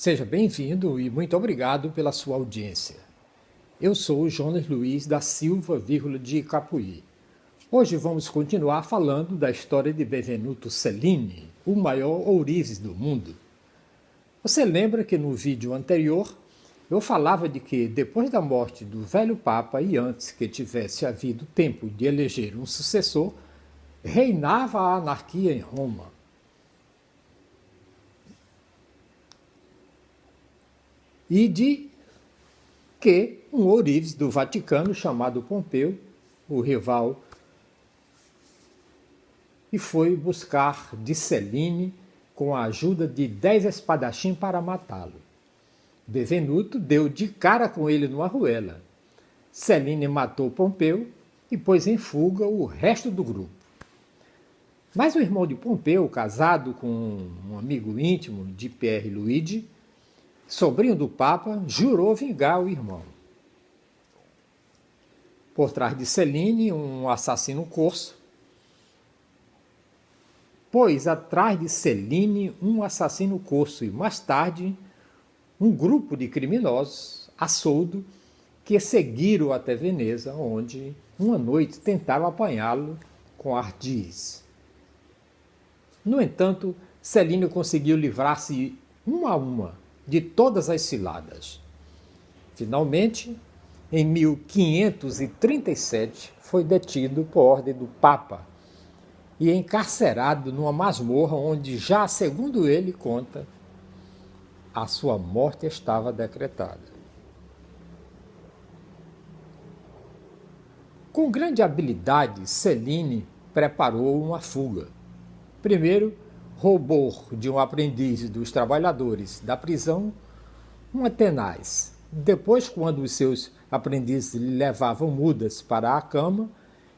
Seja bem-vindo e muito obrigado pela sua audiência. Eu sou o Jonas Luiz da Silva, de Capuí. Hoje vamos continuar falando da história de Benvenuto Cellini, o maior ourives do mundo. Você lembra que no vídeo anterior eu falava de que depois da morte do velho Papa e antes que tivesse havido tempo de eleger um sucessor, reinava a anarquia em Roma. E de que um ourives do Vaticano chamado Pompeu, o rival, e foi buscar de Cellini com a ajuda de 10 espadachins para matá-lo. Benvenuto deu de cara com ele numa arruela. Cellini matou Pompeu e pôs em fuga o resto do grupo. Mas o irmão de Pompeu, casado com um amigo íntimo de Pierre Luigi, sobrinho do Papa, jurou vingar o irmão. Por trás de Cellini, um assassino corso, pôs atrás de Cellini um assassino corso e, mais tarde, um grupo de criminosos, a soldo, que seguiram até Veneza, onde, uma noite, tentaram apanhá-lo com ardis. No entanto, Cellini conseguiu livrar-se uma a uma de todas as ciladas. Finalmente, em 1537, foi detido por ordem do Papa e encarcerado numa masmorra onde, já segundo ele conta, a sua morte estava decretada. Com grande habilidade, Cellini preparou uma fuga. Primeiro, roubou de um aprendiz dos trabalhadores da prisão uma tenaz. Depois, quando os seus aprendizes lhe levavam mudas para a cama,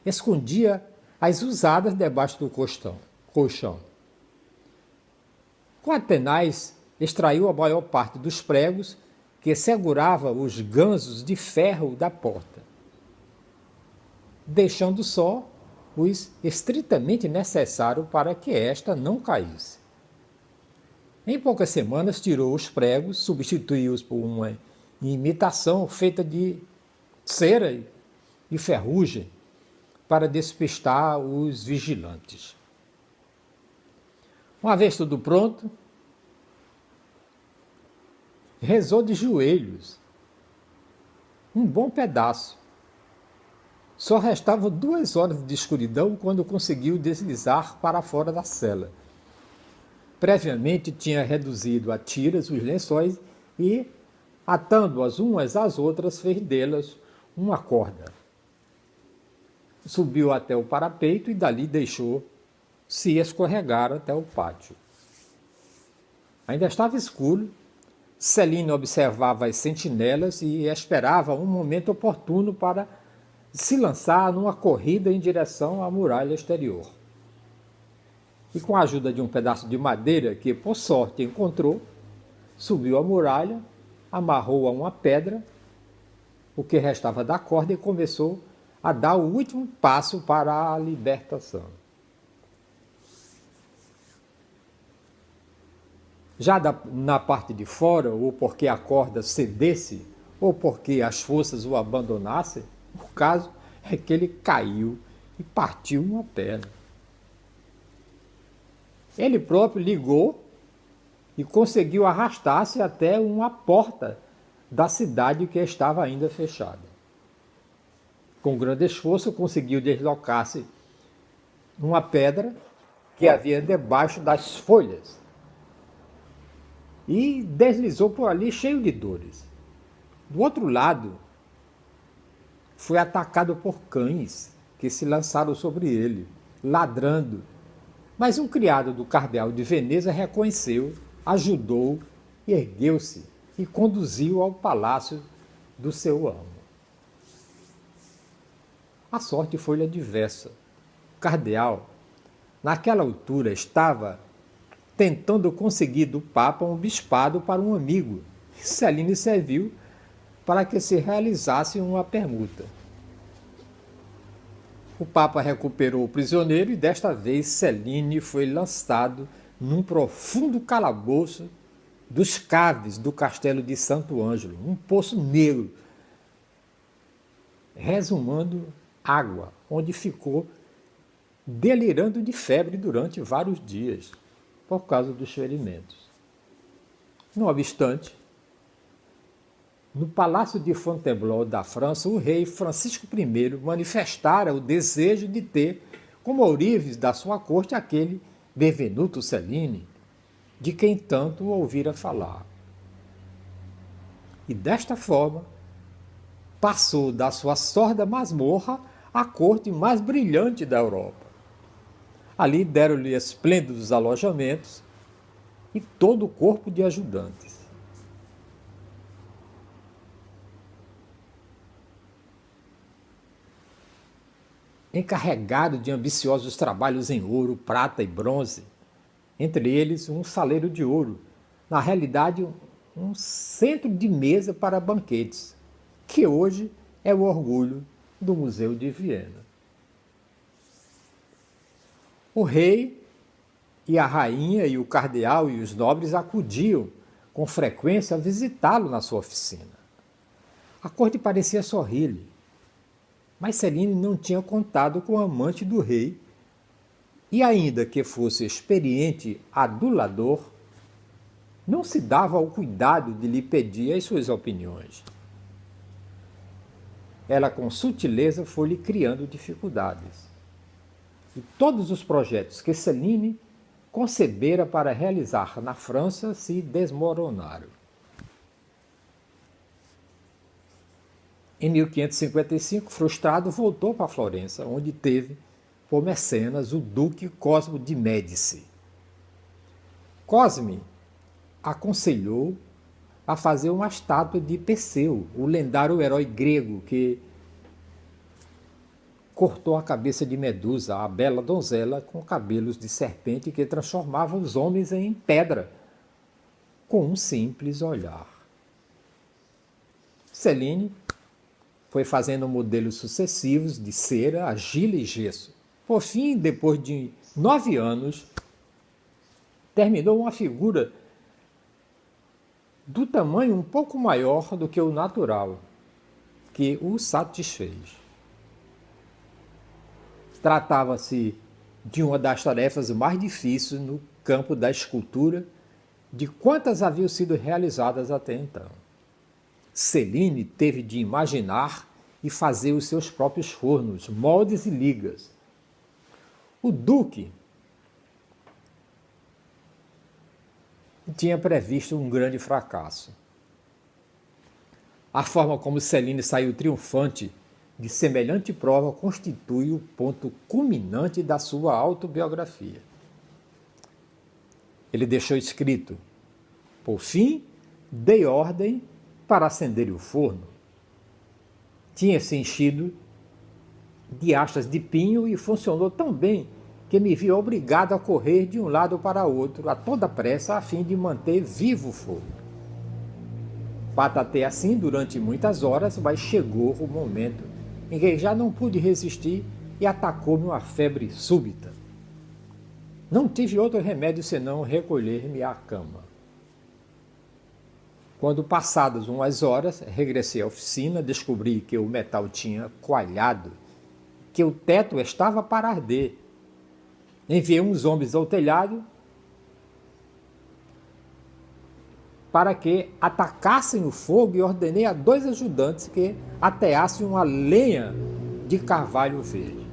escondia as usadas debaixo do colchão. Com a tenaz, extraiu a maior parte dos pregos que segurava os ganzos de ferro da porta, deixando só os estritamente necessários para que esta não caísse. Em poucas semanas tirou os pregos, substituiu-os por uma imitação feita de cera e ferrugem para despistar os vigilantes. Uma vez tudo pronto, rezou de joelhos, um bom pedaço. Só restavam 2 horas de escuridão quando conseguiu deslizar para fora da cela. Previamente tinha reduzido a tiras os lençóis e, atando-as umas às outras, fez delas uma corda. Subiu até o parapeito e dali deixou-se escorregar até o pátio. Ainda estava escuro. Cellini observava as sentinelas e esperava um momento oportuno para se lançar numa corrida em direção à muralha exterior. E com a ajuda de um pedaço de madeira que, por sorte, encontrou, subiu a muralha, amarrou a uma pedra o que restava da corda e começou a dar o último passo para a libertação. Já na parte de fora, ou porque a corda cedesse, ou porque as forças o abandonassem, o caso é que ele caiu e partiu uma perna. Ele próprio ligou e conseguiu arrastar-se até uma porta da cidade que estava ainda fechada. Com grande esforço, conseguiu deslocar-se numa pedra que havia debaixo das folhas e deslizou por ali cheio de dores. Do outro lado, foi atacado por cães que se lançaram sobre ele, ladrando. Mas um criado do cardeal de Veneza reconheceu, ajudou, ergueu-se e conduziu ao palácio do seu amo. A sorte foi-lhe adversa. O cardeal, naquela altura, estava tentando conseguir do Papa um bispado para um amigo. Cellini serviu para que se realizasse uma permuta. O Papa recuperou o prisioneiro e desta vez Cellini foi lançado num profundo calabouço dos caves do castelo de Santo Ângelo, um poço negro, resumando água, onde ficou delirando de febre durante vários dias, por causa dos ferimentos. Não obstante, no Palácio de Fontainebleau da França, o rei Francisco I manifestara o desejo de ter como ourives da sua corte aquele Benvenuto Cellini, de quem tanto ouvira falar. E desta forma, passou da sua sorda masmorra à corte mais brilhante da Europa. Ali deram-lhe esplêndidos alojamentos e todo o corpo de ajudantes. Encarregado de ambiciosos trabalhos em ouro, prata e bronze, entre eles um saleiro de ouro, na realidade um centro de mesa para banquetes, que hoje é o orgulho do Museu de Viena. O rei e a rainha e o cardeal e os nobres acudiam com frequência a visitá-lo na sua oficina. A corte parecia sorrir-lhe, mas Cellini não tinha contado com o amante do rei e, ainda que fosse experiente adulador, não se dava ao cuidado de lhe pedir as suas opiniões. Ela, com sutileza, foi-lhe criando dificuldades. E todos os projetos que Cellini concebera para realizar na França se desmoronaram. Em 1555, frustrado, voltou para Florença, onde teve por mecenas o duque Cosmo de Médici. Cosme aconselhou a fazer uma estátua de Perseu, o lendário herói grego que cortou a cabeça de Medusa, a bela donzela com cabelos de serpente que transformava os homens em pedra, com um simples olhar. Cellini foi fazendo modelos sucessivos de cera, argila e gesso. Por fim, depois de 9 anos, terminou uma figura do tamanho um pouco maior do que o natural, que o satisfez. Tratava-se de uma das tarefas mais difíceis no campo da escultura, de quantas haviam sido realizadas até então. Cellini teve de imaginar e fazer os seus próprios fornos, moldes e ligas. O duque tinha previsto um grande fracasso. A forma como Cellini saiu triunfante de semelhante prova constitui o ponto culminante da sua autobiografia. Ele deixou escrito: por fim, dei ordem para acender o forno. Tinha-se enchido de hastas de pinho e funcionou tão bem que me vi obrigado a correr de um lado para outro, a toda pressa, a fim de manter vivo o fogo. Patatei assim durante muitas horas, mas chegou o momento em que já não pude resistir e atacou-me uma febre súbita. Não tive outro remédio senão recolher-me à cama. Quando, passadas umas horas, regressei à oficina, descobri que o metal tinha coalhado, que o teto estava para arder. Enviei uns homens ao telhado para que atacassem o fogo e ordenei a 2 ajudantes que ateassem uma lenha de carvalho verde.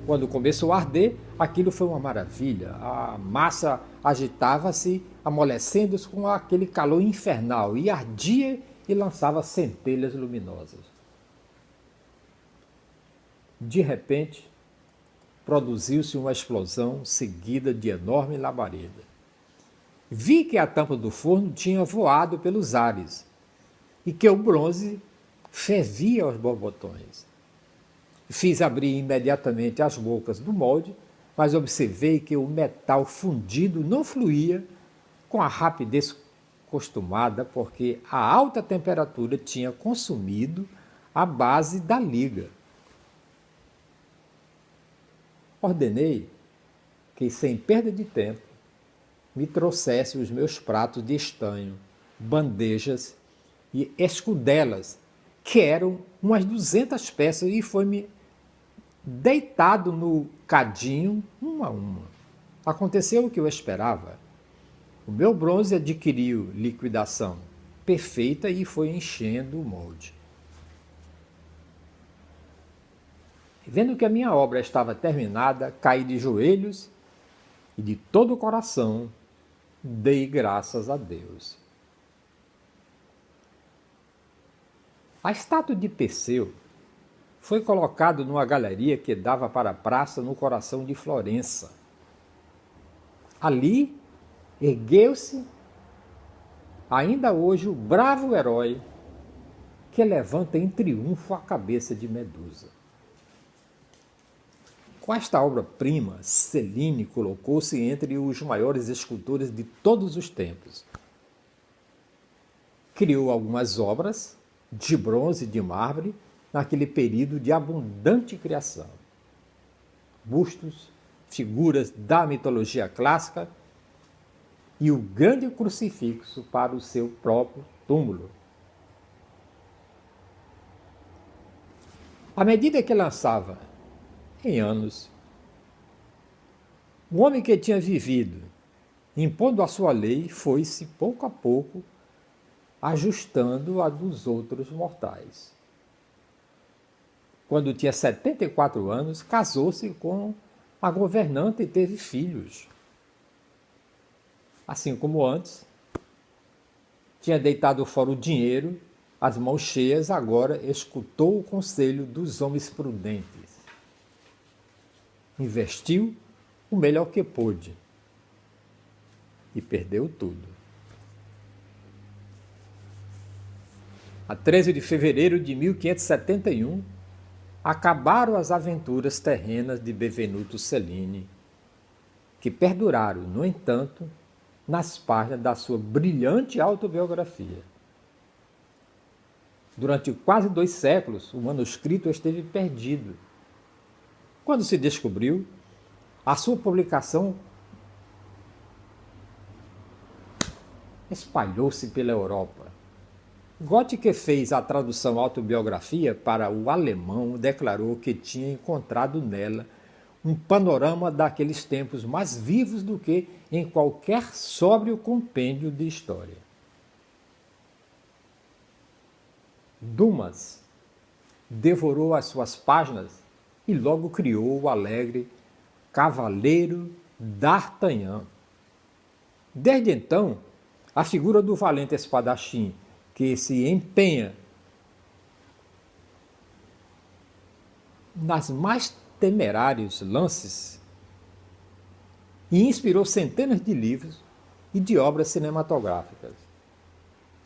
Quando começou a arder, aquilo foi uma maravilha. A massa agitava-se, amolecendo-se com aquele calor infernal, e ardia e lançava centelhas luminosas. De repente, produziu-se uma explosão seguida de enorme labareda. Vi que a tampa do forno tinha voado pelos ares e que o bronze fervia aos borbotões. Fiz abrir imediatamente as bocas do molde, mas observei que o metal fundido não fluía com a rapidez costumada, porque a alta temperatura tinha consumido a base da liga. Ordenei que, sem perda de tempo, me trouxesse os meus pratos de estanho, bandejas e escudelas, que eram umas 200 peças, e foi-me deitado no cadinho, uma a uma. Aconteceu o que eu esperava. O meu bronze adquiriu liquidação perfeita e foi enchendo o molde. Vendo que a minha obra estava terminada, caí de joelhos e de todo o coração dei graças a Deus. A estátua de Perseu foi colocada numa galeria que dava para a praça no coração de Florença. Ali ergueu-se ainda hoje o bravo herói que levanta em triunfo a cabeça de Medusa. Com esta obra-prima, Cellini colocou-se entre os maiores escultores de todos os tempos. Criou algumas obras de bronze e de mármore naquele período de abundante criação. Bustos, figuras da mitologia clássica e o grande crucifixo para o seu próprio túmulo. À medida que lançava em anos, o homem que tinha vivido, impondo a sua lei, foi-se pouco a pouco ajustando a dos outros mortais. Quando tinha 74 anos, casou-se com a governanta e teve filhos. Assim como antes, tinha deitado fora o dinheiro, as mãos cheias, agora escutou o conselho dos homens prudentes. Investiu o melhor que pôde e perdeu tudo. A 13 de fevereiro de 1571, acabaram as aventuras terrenas de Benvenuto Cellini, que perduraram, no entanto, nas páginas da sua brilhante autobiografia. Durante quase 2 séculos, o manuscrito esteve perdido. Quando se descobriu, a sua publicação espalhou-se pela Europa. Goethe, que fez a tradução autobiografia para o alemão, declarou que tinha encontrado nela um panorama daqueles tempos mais vivos do que em qualquer sóbrio compêndio de história. Dumas devorou as suas páginas e logo criou o alegre Cavaleiro d'Artagnan. Desde então, a figura do valente espadachim que se empenha nas mais temerários lances e inspirou centenas de livros e de obras cinematográficas.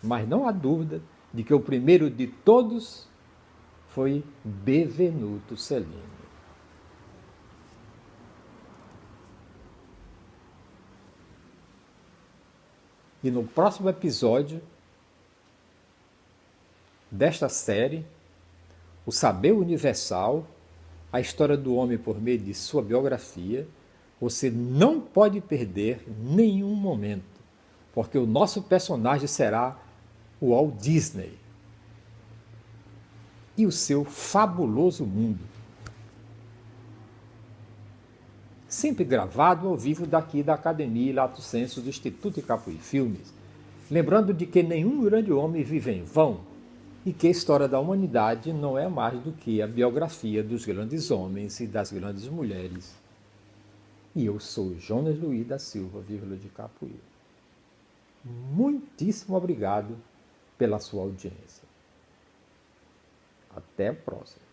Mas não há dúvida de que o primeiro de todos foi Benvenuto Cellini. E no próximo episódio desta série, O Saber Universal, a história do homem por meio de sua biografia, você não pode perder nenhum momento, porque o nosso personagem será o Walt Disney e o seu fabuloso mundo. Sempre gravado ao vivo daqui da Academia Lato Senso do Instituto Capuí Filmes, lembrando de que nenhum grande homem vive em vão e que a história da humanidade não é mais do que a biografia dos grandes homens e das grandes mulheres. E eu sou Jonas Luiz da Silva, de Capuí. Muitíssimo obrigado pela sua audiência. Até a próxima.